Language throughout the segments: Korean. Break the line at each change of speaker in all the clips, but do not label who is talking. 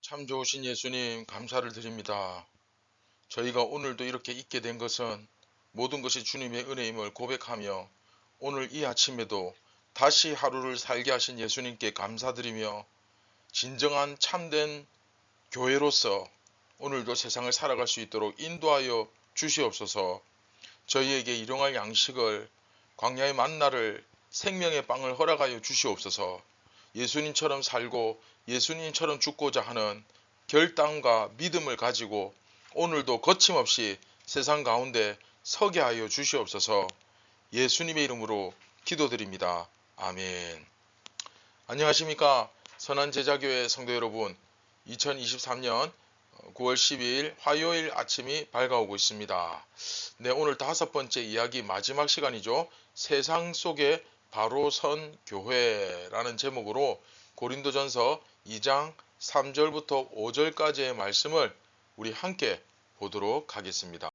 참 좋으신 예수님 감사를 드립니다. 저희가 오늘도 이렇게 있게 된 것은 모든 것이 주님의 은혜임을 고백하며 오늘 이 아침에도 다시 하루를 살게 하신 예수님께 감사드리며 진정한 참된 교회로서 오늘도 세상을 살아갈 수 있도록 인도하여 주시옵소서. 저희에게 일용할 양식을 광야의 만나를 생명의 빵을 허락하여 주시옵소서. 예수님처럼 살고 예수님처럼 죽고자 하는 결단과 믿음을 가지고 오늘도 거침없이 세상 가운데 서게 하여 주시옵소서. 예수님의 이름으로 기도드립니다. 아멘. 안녕하십니까 선한제자교회 성도 여러분, 2023년 9월 12일 화요일 아침이 밝아오고 있습니다. 네, 오늘 5번째 이야기 마지막 시간이죠. 세상 속에 바로 선 교회라는 제목으로 고린도전서 2장 3절부터 5절까지의 말씀을 우리 함께 보도록 하겠습니다.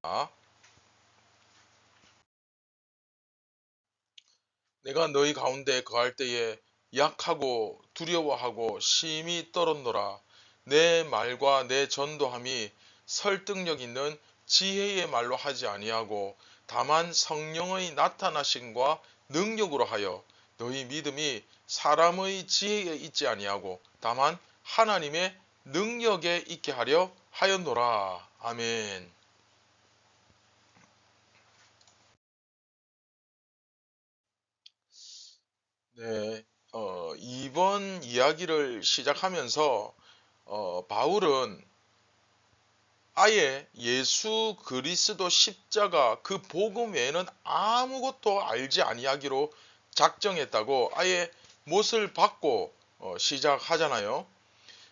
내가 너희 가운데 거할 때에 약하고 두려워하고 심히 떨었노라. 내 말과 내 전도함이 설득력 있는 지혜의 말로 하지 아니하고 다만 성령의 나타나심과 능력으로 하여 너희 믿음이 사람의 지혜에 있지 아니하고 다만 하나님의 능력에 있게 하려 하였노라. 아멘. 네, 이번 이야기를 시작하면서 바울은 아예 예수 그리스도 십자가 그 복음 외에는 아무것도 알지 아니하기로 작정했다고 아예 못을 받고 시작하잖아요.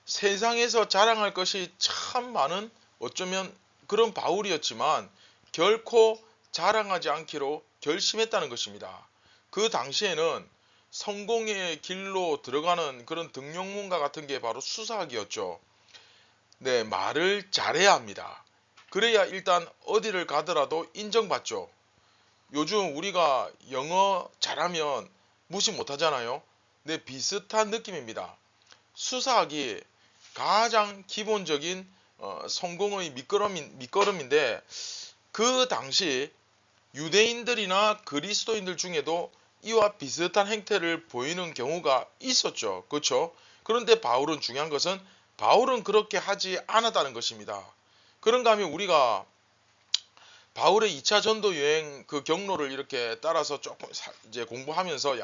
세상에서 자랑할 것이 참 많은 어쩌면 그런 바울이었지만 결코 자랑하지 않기로 결심했다는 것입니다. 그 당시에는 성공의 길로 들어가는 그런 등용문과 같은 게 바로 수사학이었죠. 네, 말을 잘해야 합니다. 그래야 일단 어디를 가더라도 인정받죠. 요즘 우리가 영어 잘하면 무시 못하잖아요. 네, 비슷한 느낌입니다. 수사학이 가장 기본적인 성공의 밑거름인데 그 당시 유대인들이나 그리스도인들 중에도 이와 비슷한 행태를 보이는 경우가 있었죠. 그렇죠? 그런데 바울은 중요한 것은 바울은 그렇게 하지 않았다는 것입니다. 그런가 하면 우리가 바울의 2차 전도 여행 그 경로를 이렇게 따라서 조금 이제 공부하면서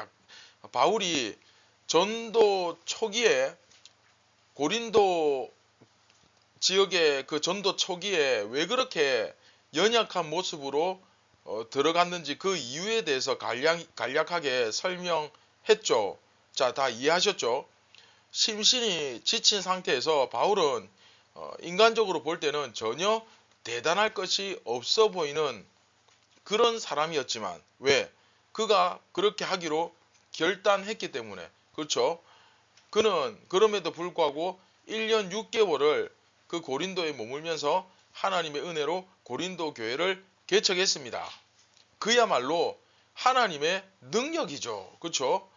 바울이 전도 초기에 고린도 지역의 그 전도 초기에 왜 그렇게 연약한 모습으로 들어갔는지 그 이유에 대해서 간략하게 설명했죠. 자, 다 이해하셨죠? 심신이 지친 상태에서 바울은 인간적으로 볼 때는 전혀 대단할 것이 없어 보이는 그런 사람이었지만 왜? 그가 그렇게 하기로 결단했기 때문에. 그렇죠? 그는 그럼에도 불구하고 1년 6개월을 그 고린도에 머물면서 하나님의 은혜로 고린도 교회를 개척했습니다. 그야말로 하나님의 능력이죠. 그렇죠?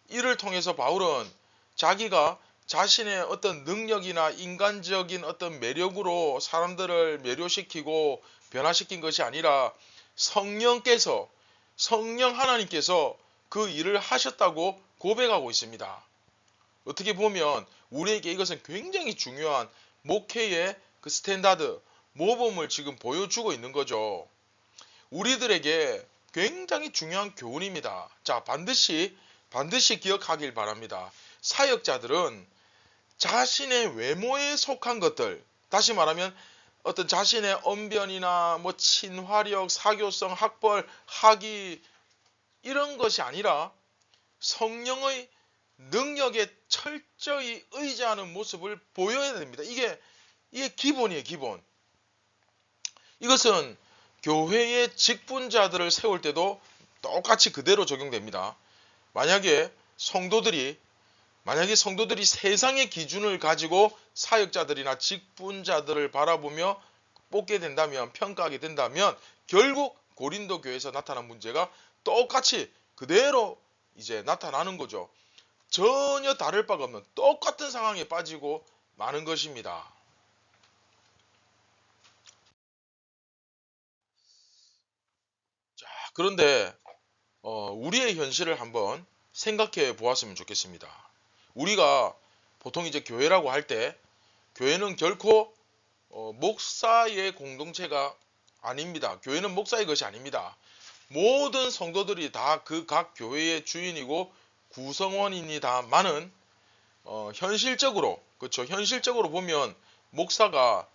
이를 통해서 바울은 자기가 자신의 어떤 능력이나 인간적인 어떤 매력으로 사람들을 매료시키고 변화시킨 것이 아니라 성령께서 성령 하나님께서 그 일을 하셨다고 고백하고 있습니다. 어떻게 보면 우리에게 이것은 굉장히 중요한 목회의 그 스탠다드, 모범을 지금 보여주고 있는 거죠. 우리들에게 굉장히 중요한 교훈입니다. 자, 반드시 기억하길 바랍니다. 사역자들은 자신의 외모에 속한 것들, 다시 말하면 어떤 자신의 언변이나 뭐 친화력, 사교성, 학벌, 학위 이런 것이 아니라 성령의 능력에 철저히 의지하는 모습을 보여야 됩니다. 이게 기본이에요, 기본. 이것은 교회의 직분자들을 세울 때도 똑같이 그대로 적용됩니다. 만약에 성도들이 세상의 기준을 가지고 사역자들이나 직분자들을 바라보며 뽑게 된다면, 평가하게 된다면 결국 고린도 교회에서 나타난 문제가 똑같이 그대로 이제 나타나는 거죠. 전혀 다를 바가 없는 똑같은 상황에 빠지고 많은 것입니다. 자, 그런데 우리의 현실을 한번 생각해 보았으면 좋겠습니다. 우리가 보통 이제 교회라고 할 때 교회는 결코 목사의 공동체가 아닙니다. 교회는 목사의 것이 아닙니다. 모든 성도들이 다 그 각 교회의 주인이고 구성원입니다만은 현실적으로 그렇죠. 현실적으로 보면 목사가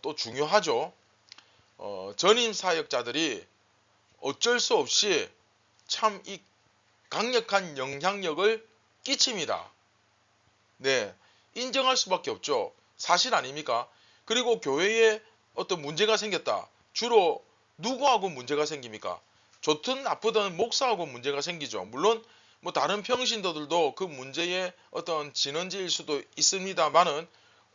또 중요하죠. 전임 사역자들이 어쩔 수 없이 참 이 강력한 영향력을 끼칩니다. 네, 인정할 수밖에 없죠. 사실 아닙니까? 그리고 교회에 어떤 문제가 생겼다. 주로 누구하고 문제가 생깁니까? 좋든 나쁘든 목사하고 문제가 생기죠. 물론 뭐 다른 평신도들도 그 문제의 어떤 진원지일 수도 있습니다만은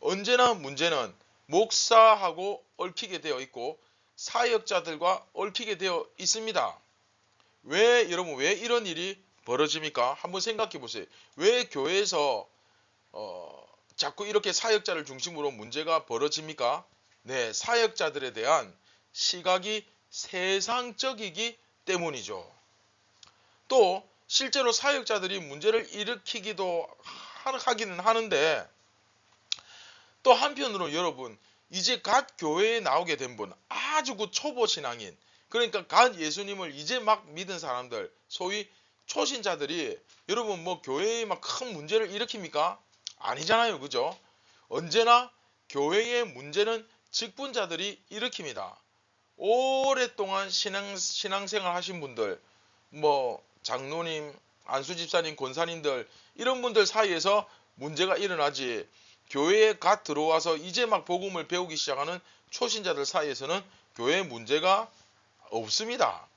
언제나 문제는 목사하고 얽히게 되어 있고 사역자들과 얽히게 되어 있습니다. 여러분 왜 이런 일이 벌어집니까? 한번 생각해 보세요. 왜 교회에서 자꾸 이렇게 사역자를 중심으로 문제가 벌어집니까? 네, 사역자들에 대한 시각이 세상적이기 때문이죠. 또 실제로 사역자들이 문제를 일으키기도 하기는 하는데 또 한편으로 여러분 이제 갓 교회에 나오게 된 분 아주 그 초보 신앙인 그러니까 갓 예수님을 이제 막 믿은 사람들 소위 초신자들이 여러분 뭐 교회에 막 큰 문제를 일으킵니까? 아니잖아요. 그죠? 언제나 교회의 문제는 직분자들이 일으킵니다. 오랫동안 신앙생활 하신 분들 뭐 장로님, 안수집사님, 권사님들 이런 분들 사이에서 문제가 일어나지 교회에 갓 들어와서 이제 막 복음을 배우기 시작하는 초신자들 사이에서는 교회에 문제가 없습니다.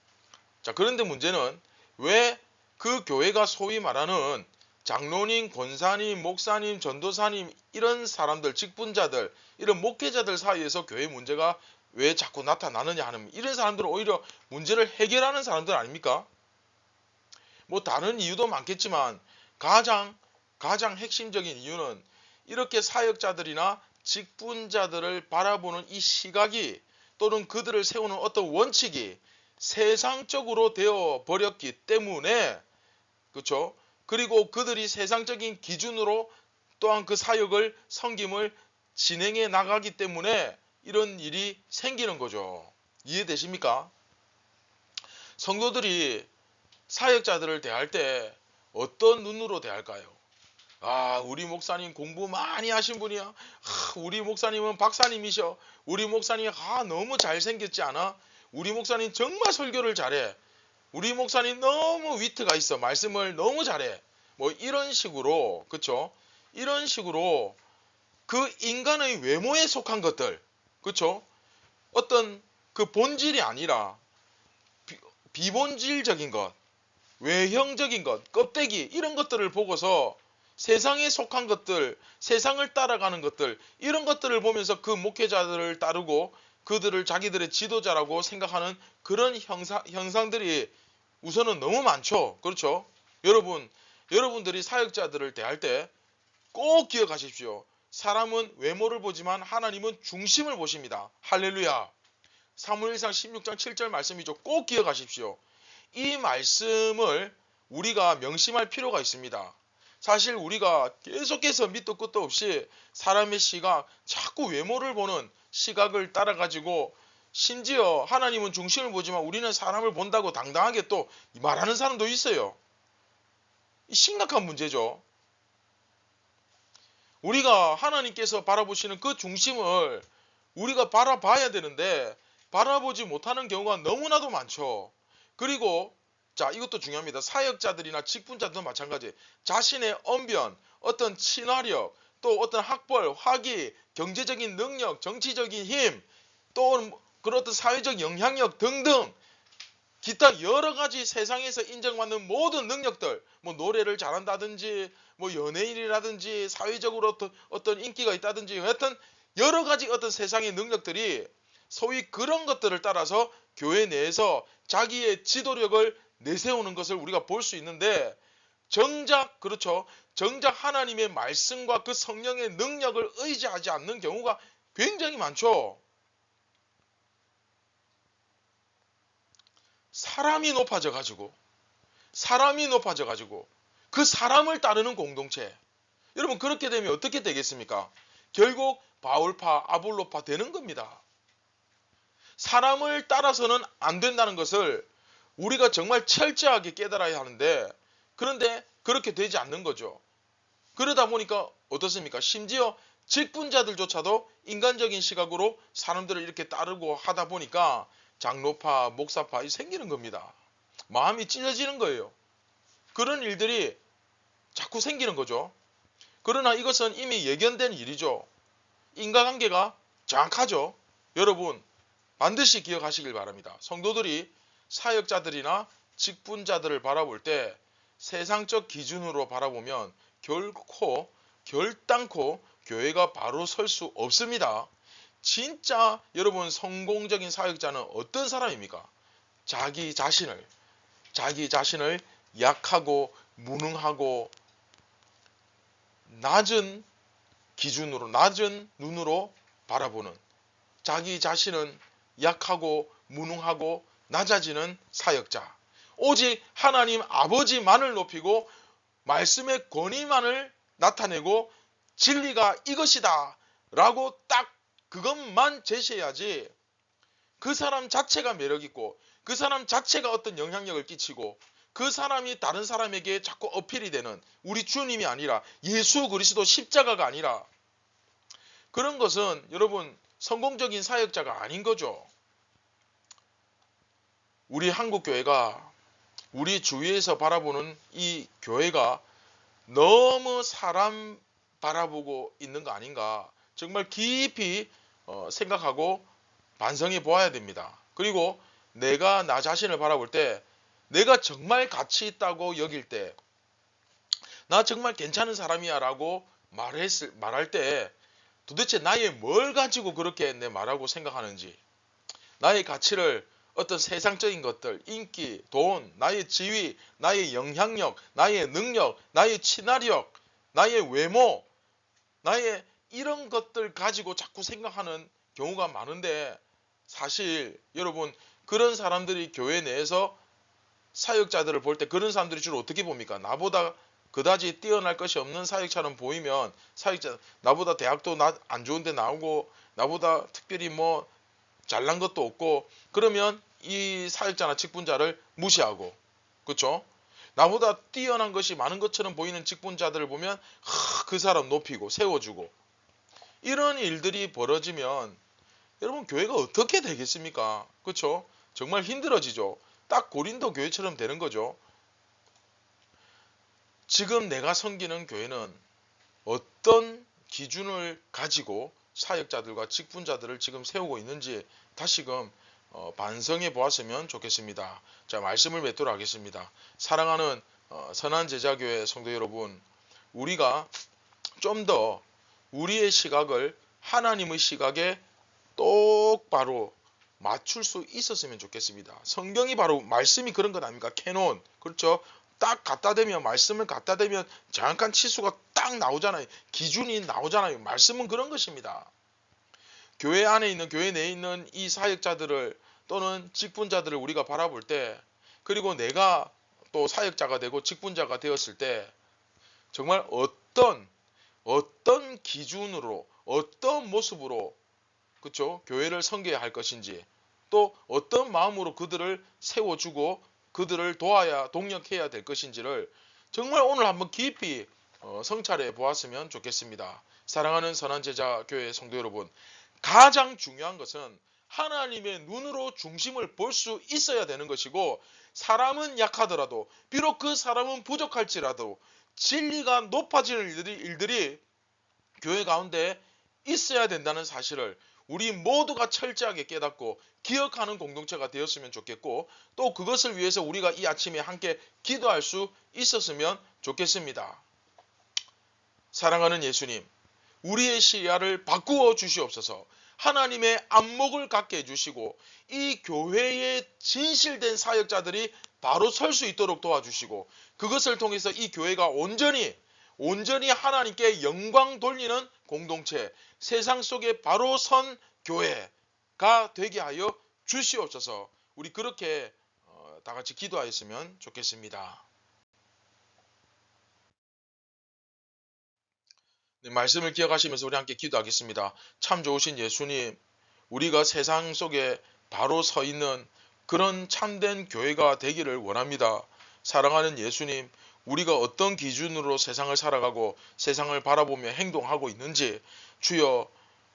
자, 그런데 문제는 왜 그 교회가 소위 말하는 장로님, 권사님, 목사님, 전도사님 이런 사람들, 직분자들, 이런 목회자들 사이에서 교회 문제가 왜 자꾸 나타나느냐 하는 이런 사람들은 오히려 문제를 해결하는 사람들 아닙니까? 뭐 다른 이유도 많겠지만 가장 핵심적인 이유는 이렇게 사역자들이나 직분자들을 바라보는 이 시각이 또는 그들을 세우는 어떤 원칙이 세상적으로 되어 버렸기 때문에 그렇죠? 그리고 그들이 세상적인 기준으로 또한 그 사역을 섬김을 진행해 나가기 때문에 이런 일이 생기는 거죠. 이해되십니까? 성도들이 사역자들을 대할 때 어떤 눈으로 대할까요? 아, 우리 목사님 공부 많이 하신 분이야. 아, 우리 목사님은 박사님이셔. 우리 목사님 너무 잘생겼지 않아? 우리 목사님 정말 설교를 잘해. 우리 목사님 너무 위트가 있어. 말씀을 너무 잘해. 뭐 이런 식으로 그쵸? 이런 식으로 그 인간의 외모에 속한 것들 그쵸? 어떤 그 본질이 아니라 비본질적인 것 외형적인 것, 껍데기 이런 것들을 보고서 세상에 속한 것들, 세상을 따라가는 것들 이런 것들을 보면서 그 목회자들을 따르고 그들을 자기들의 지도자라고 생각하는 그런 형상들이 우선은 너무 많죠. 그렇죠? 여러분들이 사역자들을 대할 때 꼭 기억하십시오. 사람은 외모를 보지만 하나님은 중심을 보십니다. 할렐루야. 사무엘상 16장 7절 말씀이죠. 꼭 기억하십시오. 이 말씀을 우리가 명심할 필요가 있습니다. 사실 우리가 계속해서 밑도 끝도 없이 사람의 시각, 자꾸 외모를 보는 시각을 따라가지고 심지어 하나님은 중심을 보지만 우리는 사람을 본다고 당당하게 또 말하는 사람도 있어요. 심각한 문제죠. 우리가 하나님께서 바라보시는 그 중심을 우리가 바라봐야 되는데 바라보지 못하는 경우가 너무나도 많죠. 그리고 자, 이것도 중요합니다. 사역자들이나 직분자도 마찬가지. 자신의 언변, 어떤 친화력, 또 어떤 학벌, 학위, 경제적인 능력, 정치적인 힘, 또 그런 어떤 사회적 영향력 등등 기타 여러 가지 세상에서 인정받는 모든 능력들, 뭐 노래를 잘한다든지, 뭐 연예인이라든지, 사회적으로 어떤 인기가 있다든지, 하여튼 여러 가지 어떤 세상의 능력들이 소위 그런 것들을 따라서 교회 내에서 자기의 지도력을 내세우는 것을 우리가 볼 수 있는데 그렇죠. 정작 하나님의 말씀과 그 성령의 능력을 의지하지 않는 경우가 굉장히 많죠. 사람이 높아져 가지고 그 사람을 따르는 공동체. 여러분 그렇게 되면 어떻게 되겠습니까? 결국 바울파, 아볼로파 되는 겁니다. 사람을 따라서는 안 된다는 것을 우리가 정말 철저하게 깨달아야 하는데, 그런데 그렇게 되지 않는 거죠. 그러다 보니까 어떻습니까? 심지어 직분자들조차도 인간적인 시각으로 사람들을 이렇게 따르고 하다 보니까 장로파, 목사파 생기는 겁니다. 마음이 찢어지는 거예요. 그런 일들이 자꾸 생기는 거죠. 그러나 이것은 이미 예견된 일이죠. 인과관계가 정확하죠. 여러분 반드시 기억하시길 바랍니다. 성도들이 사역자들이나 직분자들을 바라볼 때 세상적 기준으로 바라보면 결단코 교회가 바로 설 수 없습니다. 진짜 여러분 성공적인 사역자는 어떤 사람입니까? 자기 자신을 약하고 무능하고 낮은 기준으로, 낮은 눈으로 바라보는, 자기 자신은 약하고 무능하고 낮아지는 사역자. 오직 하나님 아버지만을 높이고 말씀의 권위만을 나타내고 진리가 이것이다 라고 딱 그것만 제시해야지, 그 사람 자체가 매력있고 그 사람 자체가 어떤 영향력을 끼치고 그 사람이 다른 사람에게 자꾸 어필이 되는, 우리 주님이 아니라 예수 그리스도 십자가가 아니라, 그런 것은 여러분 성공적인 사역자가 아닌 거죠. 우리 한국교회가, 우리 주위에서 바라보는 이 교회가 너무 사람 바라보고 있는 거 아닌가, 정말 깊이 생각하고 반성해 보아야 됩니다. 그리고 내가 나 자신을 바라볼 때, 내가 정말 가치 있다고 여길 때, 나 정말 괜찮은 사람이야 라고 말할 때 도대체 나의 뭘 가지고 그렇게 내 말하고 생각하는지, 나의 가치를 어떤 세상적인 것들, 인기, 돈, 나의 지위, 나의 영향력, 나의 능력, 나의 친화력, 나의 외모, 나의 이런 것들 가지고 자꾸 생각하는 경우가 많은데, 사실 여러분 그런 사람들이 교회 내에서 사역자들을 볼 때 그런 사람들이 주로 어떻게 봅니까? 나보다 그다지 뛰어날 것이 없는 사역처럼 보이면, 사역자, 나보다 대학도 안 좋은데 나오고 나보다 특별히 뭐 잘난 것도 없고, 그러면 이 사역자나 직분자를 무시하고, 그렇죠? 나보다 뛰어난 것이 많은 것처럼 보이는 직분자들을 보면 그 사람 높이고 세워주고, 이런 일들이 벌어지면 여러분 교회가 어떻게 되겠습니까? 그렇죠? 정말 힘들어지죠. 딱 고린도 교회처럼 되는 거죠. 지금 내가 섬기는 교회는 어떤 기준을 가지고 사역자들과 직분자들을 지금 세우고 있는지 다시금 반성해 보았으면 좋겠습니다. 자, 말씀을 맺도록 하겠습니다. 사랑하는 선한 제자교회 성도 여러분, 우리가 좀 더 우리의 시각을 하나님의 시각에 똑바로 맞출 수 있었으면 좋겠습니다. 성경이 바로 말씀이 그런 것 아닙니까? 캐논, 그렇죠? 딱 갖다 대면, 말씀을 갖다 대면 정확한 치수가 딱 나오잖아요. 기준이 나오잖아요. 말씀은 그런 것입니다. 교회 안에 있는, 교회 내에 있는 이 사역자들을 또는 직분자들을 우리가 바라볼 때, 그리고 내가 또 사역자가 되고 직분자가 되었을 때 정말 어떤 기준으로, 어떤 모습으로, 그렇죠? 교회를 섬겨야 할 것인지, 또 어떤 마음으로 그들을 세워주고 그들을 도와야, 동력해야 될 것인지를 정말 오늘 한번 깊이 성찰해 보았으면 좋겠습니다. 사랑하는 선한 제자 교회 성도 여러분, 가장 중요한 것은 하나님의 눈으로 중심을 볼 수 있어야 되는 것이고, 사람은 약하더라도, 비록 그 사람은 부족할지라도 진리가 높아지는 일들이 교회 가운데 있어야 된다는 사실을 우리 모두가 철저하게 깨닫고 기억하는 공동체가 되었으면 좋겠고, 또 그것을 위해서 우리가 이 아침에 함께 기도할 수 있었으면 좋겠습니다. 사랑하는 예수님, 우리의 시야를 바꾸어 주시옵소서. 하나님의 안목을 갖게 해주시고 이 교회의 진실된 사역자들이 바로 설 수 있도록 도와주시고 그것을 통해서 이 교회가 온전히 하나님께 영광 돌리는 공동체, 세상 속에 바로 선 교회가 되게 하여 주시옵소서. 우리 그렇게 다 같이 기도하였으면 좋겠습니다. 네, 말씀을 기억하시면서 우리 함께 기도하겠습니다. 참 좋으신 예수님, 우리가 세상 속에 바로 서 있는 그런 참된 교회가 되기를 원합니다. 사랑하는 예수님, 우리가 어떤 기준으로 세상을 살아가고 세상을 바라보며 행동하고 있는지 주여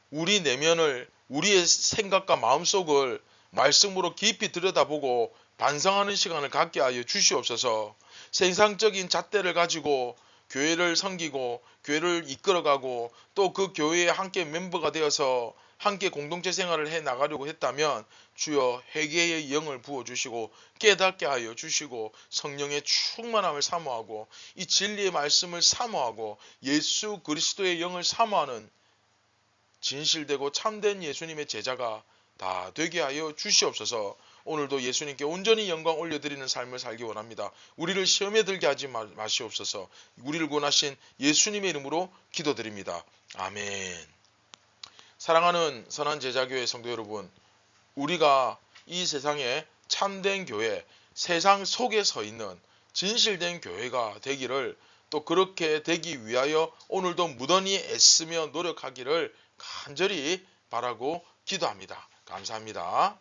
우리 내면을, 우리의 생각과 마음속을 말씀으로 깊이 들여다보고 반성하는 시간을 갖게 하여 주시옵소서. 세상적인 잣대를 가지고 교회를 섬기고 교회를 이끌어가고 또 그 교회에 함께 멤버가 되어서 함께 공동체 생활을 해 나가려고 했다면 주여 회개의 영을 부어주시고 깨닫게 하여 주시고 성령의 충만함을 사모하고 이 진리의 말씀을 사모하고 예수 그리스도의 영을 사모하는 진실되고 참된 예수님의 제자가 다 되게 하여 주시옵소서. 오늘도 예수님께 온전히 영광 올려드리는 삶을 살기 원합니다. 우리를 시험에 들게 하지 마시옵소서. 우리를 구원하신 예수님의 이름으로 기도드립니다. 아멘. 사랑하는 선한 제자교회 성도 여러분, 우리가 이 세상에 참된 교회, 세상 속에 서 있는 진실된 교회가 되기를, 또 그렇게 되기 위하여 오늘도 무던히 애쓰며 노력하기를 간절히 바라고 기도합니다. 감사합니다.